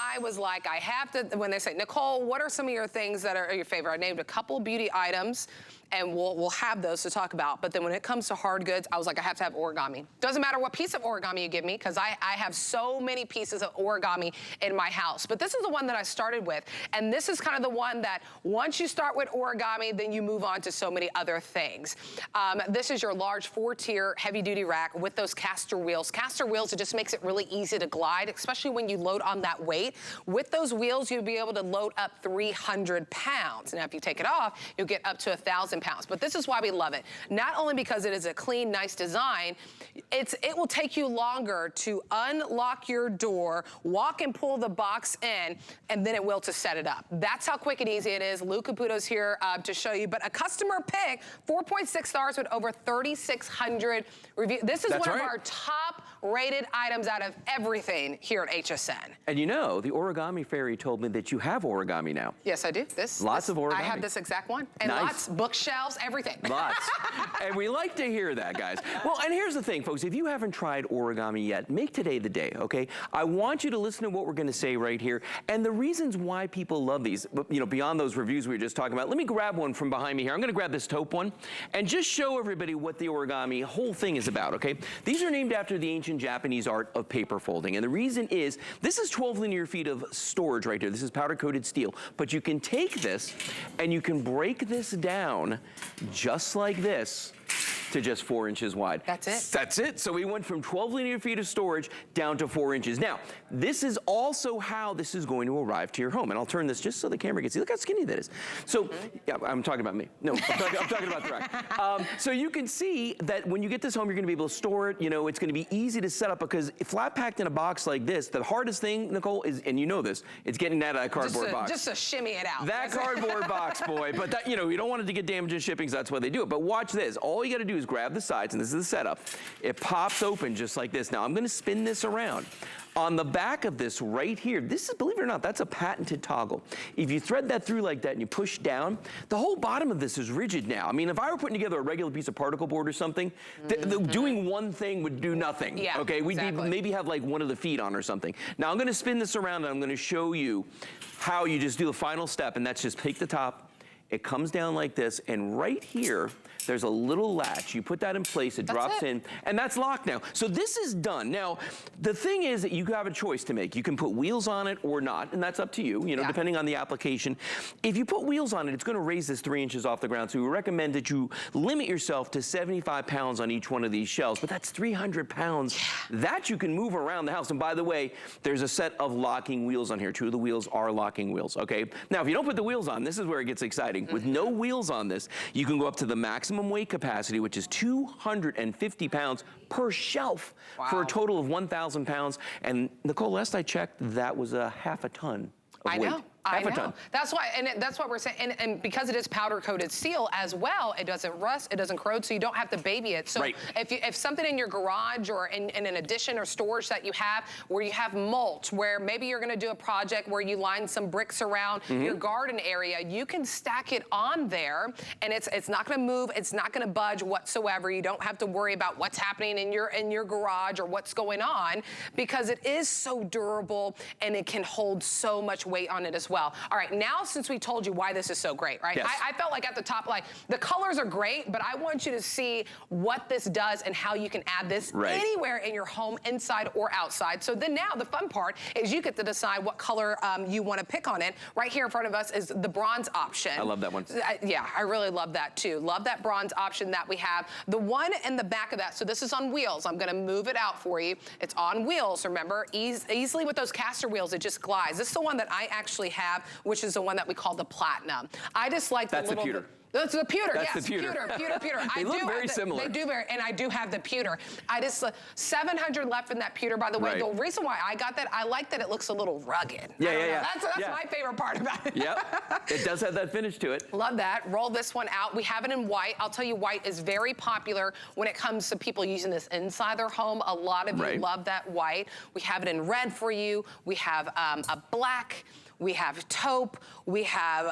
I was like, I have to, when they say, Nicole, what are some of your things that are your favorite? I named a couple beauty items, and we'll have those to talk about. But then when it comes to hard goods, I was like, I have to have origami. Doesn't matter what piece of origami you give me, because I have so many pieces of origami in my house. But this is the one that I started with, and this is kind of the one that once you start with origami, then you move on to so many other things. This is your large 4-tier heavy-duty rack with those caster wheels. Caster wheels, it just makes it really easy to glide, especially when you load on that weight. With those wheels, you'll be able to load up 300 pounds. Now, if you take it off, you'll get up to 1,000 pounds. But this is why we love it. Not only because it is a clean, nice design, it will take you longer to unlock your door, walk and pull the box in, and then it will to set it up. That's how quick and easy it is. Lou Caputo's here to show you. But a customer pick, 4.6 stars with over 3,600 reviews. This is one of our top rated items out of everything here at HSN. And you know, the Origami Fairy told me that you have origami now. Yes, I do. Lots of origami. I have this exact one. And lots, bookshelves, everything. Lots. And we like to hear that, guys. Well, and here's the thing, folks. If you haven't tried origami yet, make today the day, okay? I want you to listen to what we're going to say right here and the reasons why people love these, you know, beyond those reviews we were just talking about. Let me grab one from behind me here. I'm going to grab this taupe one and just show everybody what the origami whole thing is about, okay? These are named after the ancient Japanese art of paper folding. And the reason is, this is 12 linear feet of storage right here. This is powder coated steel. But you can take this and you can break this down just like this to just 4 inches wide. That's it. That's it. So we went from 12 linear feet of storage down to 4 inches. Now, this is also how this is going to arrive to your home. And I'll turn this just so the camera can see. Look how skinny that is. So, yeah, I'm talking about me. No, I'm talking about the rack. So you can see that when you get this home, you're gonna be able to store it. You know, it's gonna be easy to set up because flat packed in a box like this, the hardest thing, Nicole, is, and you know this, it's getting that out of that cardboard box. Just to shimmy it out. That cardboard box, boy. But that, you know, you don't want it to get damaged in shipping, so that's why they do it. But watch this. All you gotta do is grab the sides, and this is the setup. It pops open just like this. Now, I'm gonna spin this around. On the back of this right here, this is, believe it or not, that's a patented toggle. If you thread that through like that and you push down, the whole bottom of this is rigid now. I mean, if I were putting together a regular piece of particle board or something, doing one thing would do nothing. Yeah, okay, we'd maybe have like one of the feet on or something. Now I'm gonna spin this around and I'm gonna show you how you just do the final step, and that's just take the top, it comes down like this, and right here, there's a little latch. You put that in place, it drops in, and that's locked now. So this is done. Now, the thing is that you have a choice to make. You can put wheels on it or not, and that's up to you, you know, depending on the application. If you put wheels on it, it's gonna raise this 3 inches off the ground, so we recommend that you limit yourself to 75 pounds on each one of these shelves, but that's 300 pounds. That you can move around the house. And by the way, there's a set of locking wheels on here. 2 of the wheels are locking wheels, okay? Now, if you don't put the wheels on, this is where it gets exciting. With no wheels on this, you can go up to the maximum weight capacity, which is 250 pounds per shelf for a total of 1,000 pounds. And Nicole, last I checked, that was a half a ton of weight. I know. That's why, and that's what we're saying. And because it is powder coated steel as well, it doesn't rust, it doesn't corrode, so you don't have to baby it. So if something in your garage or in an addition or storage that you have, where you have mulch, where maybe you're gonna do a project where you line some bricks around your garden area, you can stack it on there, and it's not gonna move, it's not gonna budge whatsoever. You don't have to worry about what's happening in your garage or what's going on, because it is so durable and it can hold so much weight on it as well. All right, now since we told you why this is so great, right? Yes. I felt like at the top, like the colors are great, but I want you to see what this does and how you can add this anywhere in your home, inside or outside. So then now the fun part is you get to decide what color you want to pick on it. Right here in front of us is the bronze option. I love that one. Yeah, I really love that too. Love that bronze option that we have. The one in the back of that, so this is on wheels. I'm gonna move it out for you. It's on wheels, remember? Easily with those caster wheels, it just glides. This is the one that I actually have, which is the one that we call the platinum. I just like the little... That's the pewter. That's the pewter, That's yes, the pewter. pewter. They look very similar. They do and I do have the pewter. I just, 700 left in that pewter, by the way. The reason why I got that, I like that it looks a little rugged. That's my favorite part about it. Yep, it does have that finish to it. Love that. Roll this one out. We have it in white. I'll tell you, white is very popular when it comes to people using this inside their home. A lot of you love that white. We have it in red for you. We have a black. We have taupe. We have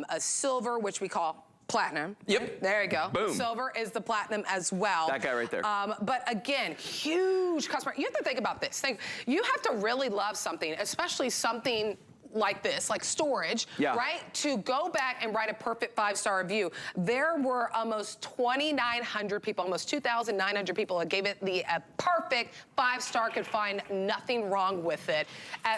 a silver, which we call platinum. Yep. There you go. Boom. Silver is the platinum as well. That guy right there. But again, huge customer. You have to think about this. You have to really love something, especially something like this, like storage, right? To go back and write a perfect 5-star review. There were almost 2,900 people, almost 2,900 people that gave it the perfect 5-star, could find nothing wrong with it.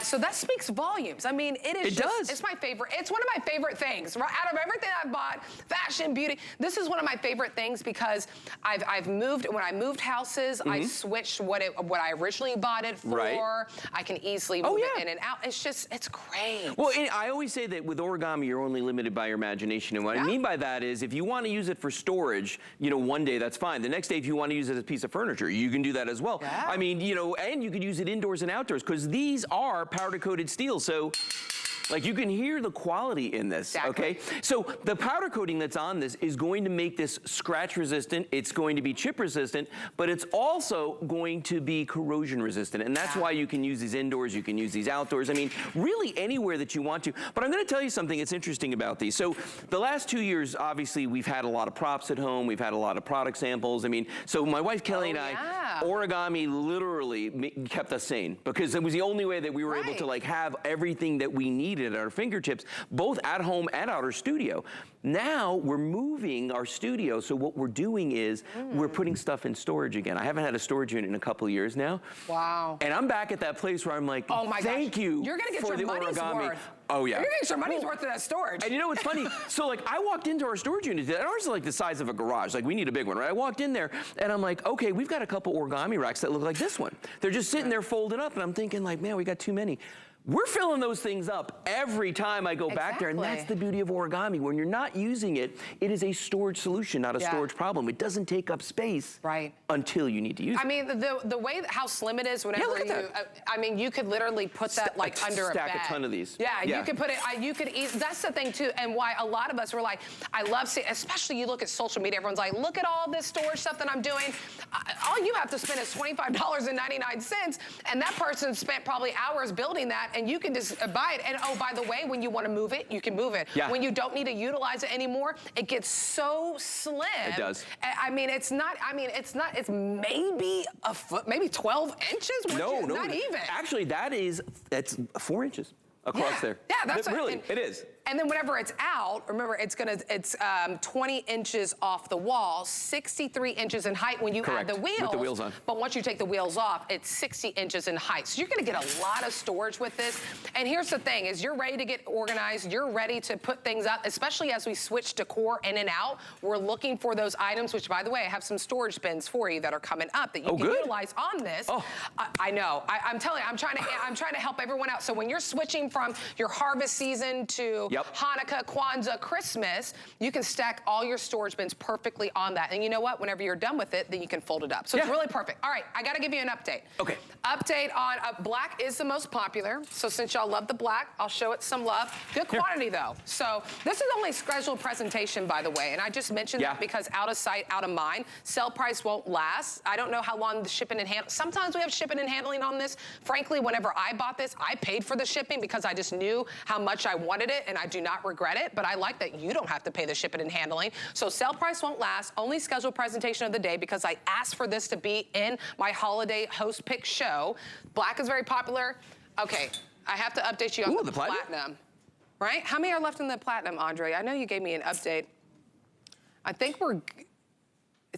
So that speaks volumes. I mean, it does. It's my favorite. It's one of my favorite things, right? Out of everything I've bought, fashion, beauty, this is one of my favorite things because I've moved, when I moved houses, I switched what I originally bought it for. Right. I can easily move it in and out. It's just, it's great. Well, I always say that with origami, you're only limited by your imagination. And what I mean by that is if you want to use it for storage, you know, one day that's fine. The next day, if you want to use it as a piece of furniture, you can do that as well. Yeah. I mean, you know, and you could use it indoors and outdoors because these are powder-coated steel. So, like, you can hear the quality in this, okay? So the powder coating that's on this is going to make this scratch resistant, it's going to be chip resistant, but it's also going to be corrosion resistant. And that's why you can use these indoors, you can use these outdoors. I mean, really anywhere that you want to. But I'm gonna tell you something that's interesting about these. So the last 2 years, obviously, we've had a lot of props at home, we've had a lot of product samples. I mean, so my wife Kelly and I, origami literally kept us sane because it was the only way that we were able to like have everything that we needed at our fingertips, both at home and at our studio. Now we're moving our studio, so what we're doing is we're putting stuff in storage again. I haven't had a storage unit in a couple of years now. Wow. And I'm back at that place where I'm like, oh my thank you. You're gonna get your money's worth. Oh yeah. You're gonna get your money's worth of that storage. And you know what's funny? So like I walked into our storage unit, and ours is like the size of a garage, like we need a big one, right? I walked in there and I'm like, okay, we've got a couple origami racks that look like this one. They're just sitting there folded up and I'm thinking like, man, we got too many. We're filling those things up every time I go back there, and that's the beauty of origami. When you're not using it, it is a storage solution, not a storage problem. It doesn't take up space until you need to use it. I mean, the way how slim it is, whenever I mean, you could literally put that like under a bed. Stack a ton of these. Yeah, you could put it, you could eat, that's the thing too, and why a lot of us were like, I love seeing, especially you look at social media, everyone's like, look at all this storage stuff that I'm doing. All you have to spend is $25.99, and that person spent probably hours building that, and you can just buy it. And oh, by the way, when you want to move it, you can move it. Yeah. When you don't need to utilize it anymore, it gets so slim. It does. I mean, it's maybe a foot, maybe 12 inches? No, not even. Actually, that's 4 inches across there. Yeah, that's really, it is. And then whenever it's out, remember it's 20 inches off the wall, 63 inches in height when you add the wheels. With the wheels on. But once you take the wheels off, it's 60 inches in height. So you're gonna get a lot of storage with this. And here's the thing, is you're ready to get organized, you're ready to put things up, especially as we switch decor in and out. We're looking for those items, which by the way, I have some storage bins for you that are coming up that you can utilize on this. Oh. I know, I'm telling you, I'm trying to help everyone out. So when you're switching from your harvest season to Hanukkah, Kwanzaa, Christmas, you can stack all your storage bins perfectly on that. And you know what? Whenever you're done with it, then you can fold it up. So it's really perfect. All right, I gotta give you an update. Okay. Update on black is the most popular. So since y'all love the black, I'll show it some love. Good quantity though. So this is only scheduled presentation, by the way. And I just mentioned that because out of sight, out of mind. Sell price won't last. I don't know how long the shipping and handling. Sometimes we have shipping and handling on this. Frankly, whenever I bought this, I paid for the shipping because I just knew how much I wanted it, and I do not regret it, but I like that you don't have to pay the shipping and handling. So sell price won't last, only scheduled presentation of the day because I asked for this to be in my holiday host pick show. Black is very popular. Okay, I have to update you on the platinum. Right? How many are left in the platinum, Andre? I know you gave me an update. I think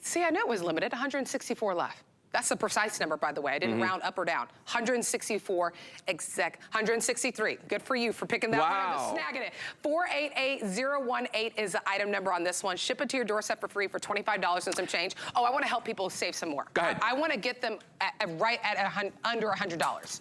see, I know it was limited, 164 left. That's the precise number, by the way. I didn't round up or down. 164 exact, 163. Good for you for picking that one up and snagging it. 488018 is the item number on this one. Ship it to your doorstep for free for $25 and some change. Oh, I want to help people save some more. Go ahead. I want to get them right at under $100.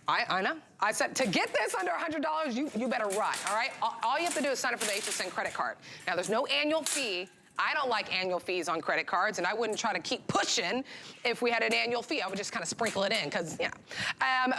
I know. I said, to get this under $100, you better run, all right? All you have to do is sign up for the HSN credit card. Now, there's no annual fee I don't like annual fees on credit cards, and I wouldn't try to keep pushing if we had an annual fee. I would just kind of sprinkle it in, because, yeah.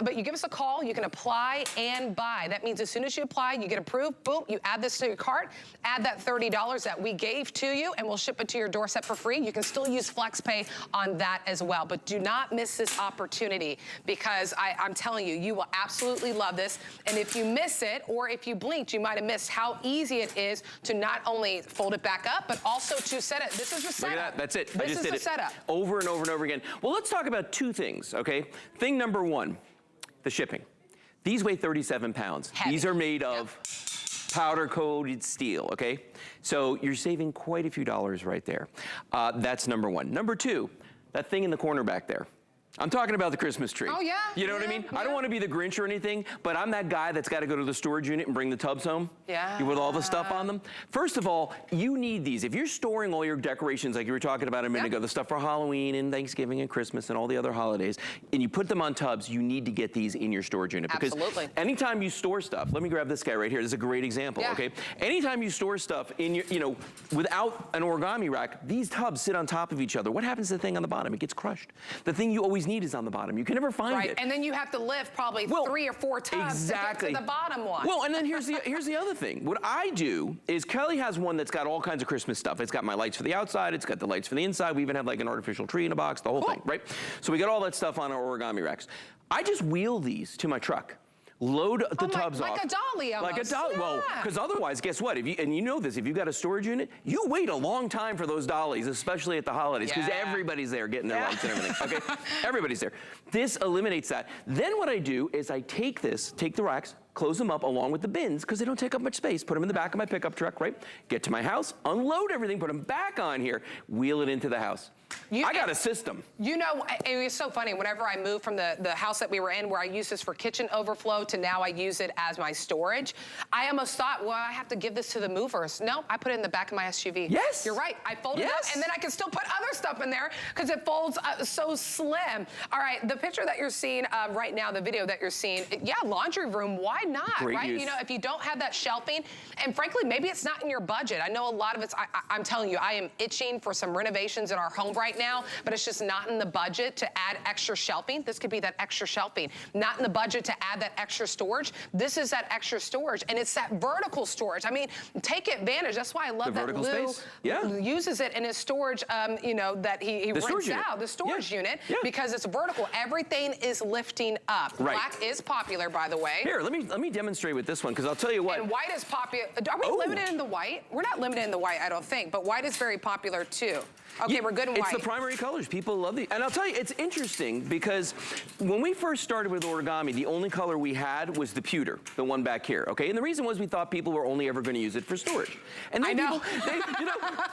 But you give us a call, you can apply and buy. That means as soon as you apply, you get approved, boom, you add this to your cart, add that $30 that we gave to you, and we'll ship it to your doorstep for free. You can still use FlexPay on that as well. But do not miss this opportunity, because I'm telling you, you will absolutely love this. And if you miss it, or if you blinked, you might have missed how easy it is to not only fold it back up, but also to set it. This is the setup. Look at that. That's it. This is the setup. Over and over and over again. Well, let's talk about two things, okay? Thing number one, the shipping. These weigh 37 pounds. Heavy. These are made of powder-coated steel, okay? So you're saving quite a few dollars right there. That's number one. Number two, that thing in the corner back there. I'm talking about the Christmas tree. Oh, yeah. You know what I mean? Yeah. I don't want to be the Grinch or anything, but I'm that guy that's got to go to the storage unit and bring the tubs home. Yeah. With all the stuff on them. First of all, you need these. If you're storing all your decorations, like you were talking about a minute ago, the stuff for Halloween and Thanksgiving and Christmas and all the other holidays, and you put them on tubs, you need to get these in your storage unit. Because anytime you store stuff, let me grab this guy right here. This is a great example, okay? Anytime you store stuff in your, without an origami rack, these tubs sit on top of each other. What happens to the thing on the bottom? It gets crushed. The thing you always need is on the bottom. You can never find it. And then you have to lift probably 3 or 4 tubs to get to the bottom one. Well, and then here's the other thing. What I do is Kelly has one that's got all kinds of Christmas stuff. It's got my lights for the outside. It's got the lights for the inside. We even have like an artificial tree in a box, the whole thing, right? So we got all that stuff on our origami racks. I just wheel these to my truck. Load the tubs off. Like a dolly almost. Like a dolly. Well, because otherwise, guess what? If you, and you know this, if you've got a storage unit, you wait a long time for those dollies, especially at the holidays, because everybody's there getting their lights and everything, okay? Everybody's there. This eliminates that. Then what I do is I take the racks, close them up along with the bins, because they don't take up much space, put them in the back of my pickup truck, right? Get to my house, unload everything, put them back on here, wheel it into the house. I got a system. You know, it was so funny. Whenever I moved from the house that we were in, where I used this for kitchen overflow, to now I use it as my storage, I almost thought, well, I have to give this to the movers. No, I put it in the back of my SUV. Yes. You're right. I fold it up, and then I can still put other stuff in there because it folds so slim. All right, the picture that you're seeing right now, the video that you're seeing, laundry room, why not, right? Use. You know, if you don't have that shelving, and frankly, maybe it's not in your budget. I know a lot of it's, I'm telling you, I am itching for some renovations in our home right now, but it's just not in the budget to add extra shelving. This could be that extra shelving. Not in the budget to add that extra storage. This is that extra storage, and it's that vertical storage. I mean, take advantage. That's why I love that Lou uses it in his storage, you know, that he rents out, the storage unit, because it's vertical. Everything is lifting up. Black is popular, by the way. Here, let me demonstrate with this one, because I'll tell you what. And white is popular. Are we limited in the white? We're not limited in the white, I don't think, but white is very popular too. Okay, we're good in white. It's the primary colors. People love these. And I'll tell you, it's interesting because when we first started with origami, the only color we had was the pewter, the one back here, okay? And the reason was we thought people were only ever going to use it for storage. And then people,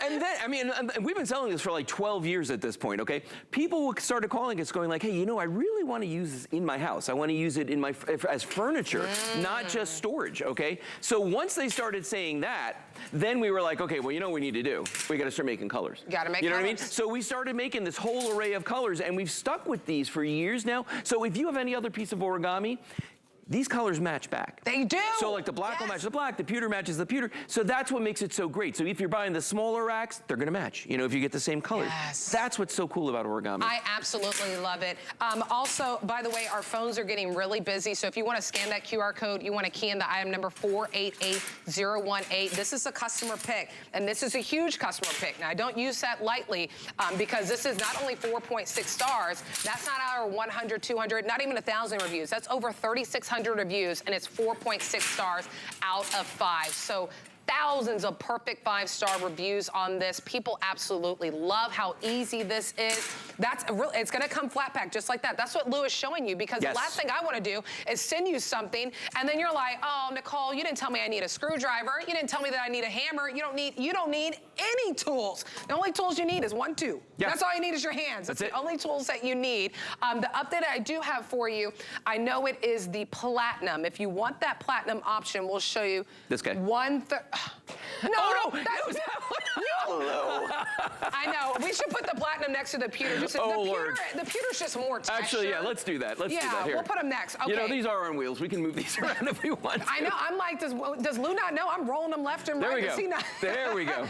and then, I mean, we've been selling this for like 12 years at this point, okay? People started calling us going like, hey, you know, I really want to use this in my house. I want to use it in my, as furniture, not just storage, okay? So once they started saying that, then we were like, okay, well, you know what we need to do? We got to start making colors. Got to make colors. You know what I mean? So we started making this whole array of colors, and we've stuck with these for years now. So if you have any other piece of origami, these colors match back. They do. So like the black will match the black, the pewter matches the pewter. So that's what makes it so great. So if you're buying the smaller racks, they're gonna match, you know, if you get the same colors. That's what's so cool about origami. I absolutely love it. Also, by the way, our phones are getting really busy. So if you wanna scan that QR code, you wanna key in the item number 488018. This is a customer pick, and this is a huge customer pick. Now, I don't use that lightly because this is not only 4.6 stars, that's not our 100, 200, not even 1,000 reviews. That's over 3,600 reviews, and it's 4.6 stars out of 5. So thousands of perfect 5-star reviews on this. People absolutely love how easy this is. That's really, it's gonna come flat pack just like that. That's what Lou is showing you, because the last thing I wanna do is send you something and then you're like, oh, Nicole, you didn't tell me I need a screwdriver. You didn't tell me that I need a hammer. You don't need any tools. The only tools you need is 1, 2. That's all you need is your hands. That's the only tools that you need. The update I do have for you, I know it is the platinum. If you want that platinum option, we'll show you. This guy. No, Oh, no, that's, that was that one. no. I know. We should put the platinum next to the pewter. Just, Lord. The pewter's just more texture. Actually, yeah, let's do that. Let's do that here. We'll put them next. Okay. You know, these are on wheels. We can move these around if we want to. I know. I'm like, does Lou not know? I'm rolling them left and right. There we Does go. he not? There we go.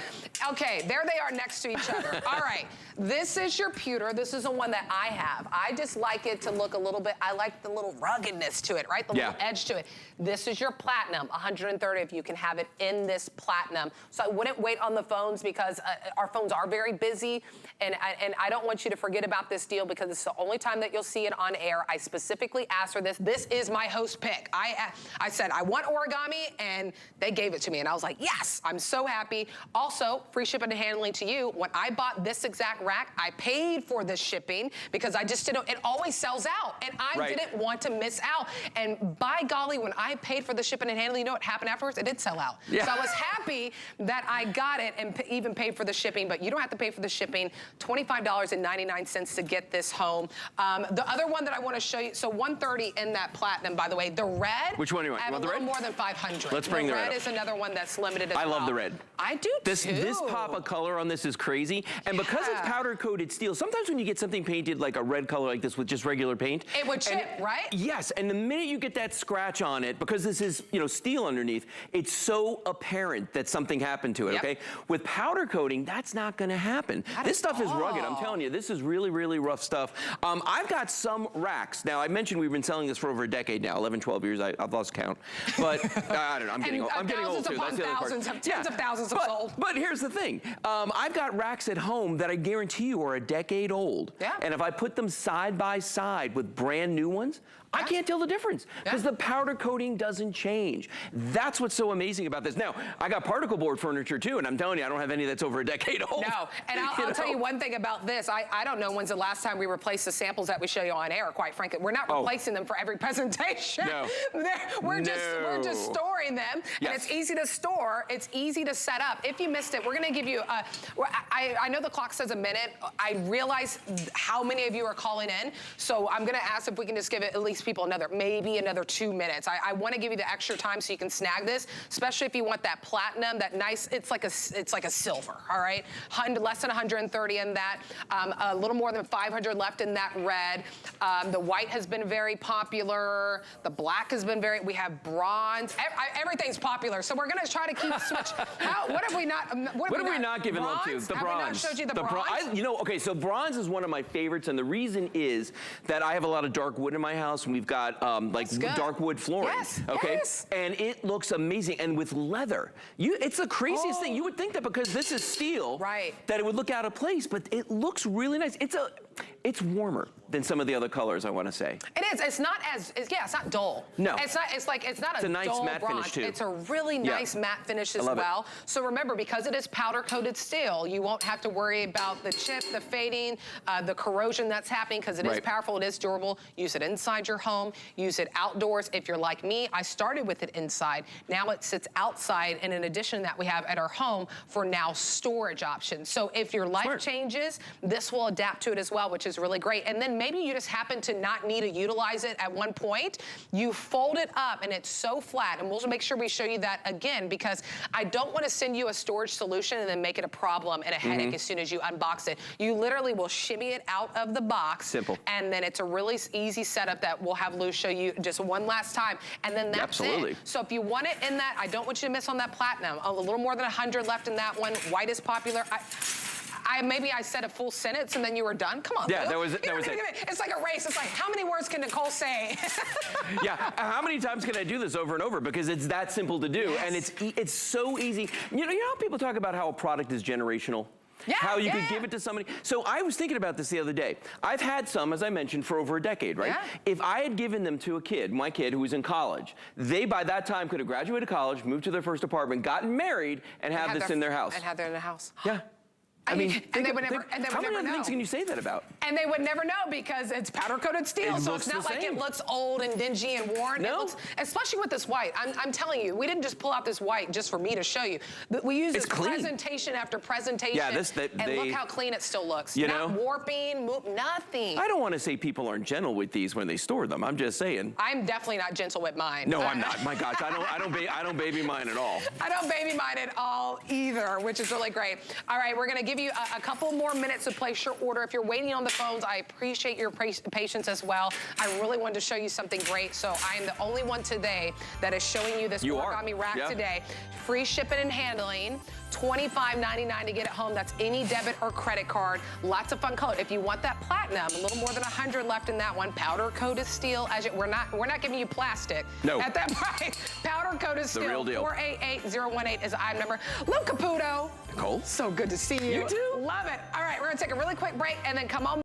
Okay, there they are next to each other. All right. This is your pewter. This is the one that I have. I just like it to look a little bit, I like the little ruggedness to it, right? The little edge to it. This is your platinum, 130 if you can have it in this platinum. So I wouldn't wait on the phones because our phones are very busy, and I don't want you to forget about this deal because it's the only time that you'll see it on air. I specifically asked for this. This is my host pick. I said, I want Origami, and they gave it to me, and I was like, yes, I'm so happy. Also, free shipping and handling to you. When I bought this exact rack, I paid for the shipping because I just didn't, it always sells out, and I didn't want to miss out. And by golly, when I paid for the shipping and handling, you know what happened afterwards? It did sell out. Yeah. So I was happy that I got it and even paid for the shipping, but you don't have to pay for the shipping. $25.99 to get this home. The other one that I want to show you, so 130 in that platinum, by the way. The red, which one do you want? I have You want a the little red? more than 500. Let's bring the red red up. is another one that's limited as well. I love the red. I do too. This pop of color on this is crazy. And because it's powder coated steel, sometimes when you get something painted like a red color like this with just regular paint, it would chip, right? Yes, and the minute you get that scratch on it, because this is, you know, steel underneath, it's so apparent that something happened to it, okay? With powder coating, that's not gonna happen. This stuff is rugged, I'm telling you. This is really, really rough stuff. I've got some racks. Now, I mentioned we've been selling this for over a decade now, 11, 12 years, I've lost count. But I don't know, I'm getting old too. That's the other part. Tens of thousands have sold. But here's the thing. I've got racks at home that I guarantee you are a decade old. Yeah. And if I put them side by side with brand new ones, I can't tell the difference because the powder coating doesn't change. That's what's so amazing about this. Now, I got particle board furniture too, and I'm telling you, I don't have any that's over a decade old. No, and I'll tell you one thing about this. I don't know when's the last time we replaced the samples that we show you on air, quite frankly. We're not replacing them for every presentation. No. We're just storing them, and it's easy to store. It's easy to set up. If you missed it, we're gonna give you, I know the clock says a minute. I realize how many of you are calling in, so I'm gonna ask if we can just give it at least people maybe another 2 minutes. I want to give you the extra time so you can snag this, especially if you want that platinum, that nice, it's like a silver, all right? Less than 130 in that, a little more than 500 left in that red. The white has been very popular. The black has been we have bronze. Everything's popular, so we're gonna try to keep switch. What have we not? What have we not given love to? The bronze. Have we not showed you the bronze? You know, okay, so bronze is one of my favorites, and the reason is that I have a lot of dark wood in my house, and we've got like dark wood flooring. Yes. And it looks amazing, and with leather. It's the craziest thing. You would think that because this is steel, that it would look out of place, but it looks really nice. It's warmer than some of the other colors, I want to say. It is. It's not it's not dull. No. It's not a nice dull matte bronze. finish too. It's a really nice matte finish as well. So remember, because it is powder coated steel, you won't have to worry about the chip, the fading, the corrosion that's happening because it is powerful, it is durable. Use it inside your home, use it outdoors. If you're like me, I started with it inside. Now it sits outside, and in addition to that, we have at our home for now storage options. So if your life changes, this will adapt to it as well, which is really great. And then maybe you just happen to not need to utilize it at one point. You fold it up, and it's so flat, and we'll make sure we show you that again because I don't want to send you a storage solution and then make it a problem and a headache as soon as you unbox it. You literally will shimmy it out of the box. Simple. And then it's a really easy setup that we'll have Lou show you just one last time, and then that's it. So if you want it in that, I don't want you to miss on that platinum. A little more than 100 left in that one. White is popular. Maybe I said a full sentence and then you were done. Come on, yeah, Lou. that was it. It's like a race. It's like, how many words can Nicole say? Yeah, how many times can I do this over and over? Because it's that simple to do, and it's so easy. You know how people talk about how a product is generational? Yeah, how you could give it to somebody. So I was thinking about this the other day. I've had some, as I mentioned, for over a decade, right? Yeah. If I had given them to a kid, my kid who was in college, they by that time could have graduated college, moved to their first apartment, gotten married, and have this in their house. And have it in their house. Yeah. I mean, and they would never how many other know. things can you say that about? And they would never know because it's powder coated steel, so it's not like it looks old and dingy and worn. No. It looks, especially with this white. I'm telling you, we didn't just pull out this white just for me to show you. We use this presentation after presentation, and look how clean it still looks. You not know? warping, nothing. I don't want to say people aren't gentle with these when they store them. I'm just saying. I'm definitely not gentle with mine. No, I'm not. My gosh, I don't baby mine at all. I don't baby mine at all either, which is really great. All right, we're gonna give you a couple more minutes to place your order. If you're waiting on the phones, I appreciate your patience as well. I really wanted to show you something great, so I am the only one today that is showing you this origami rack today. Free shipping and handling. $25.99 to get it home. That's any debit or credit card. Lots of fun color. If you want that platinum, a little more than 100 left in that one. Powder coated steel. We're not giving you plastic. No. At that price. Powder coated steel. The real deal. 488018 is the item number. Lou Caputo. Nicole. So good to see you. You too. Love it. All right, we're gonna take a really quick break and then come on.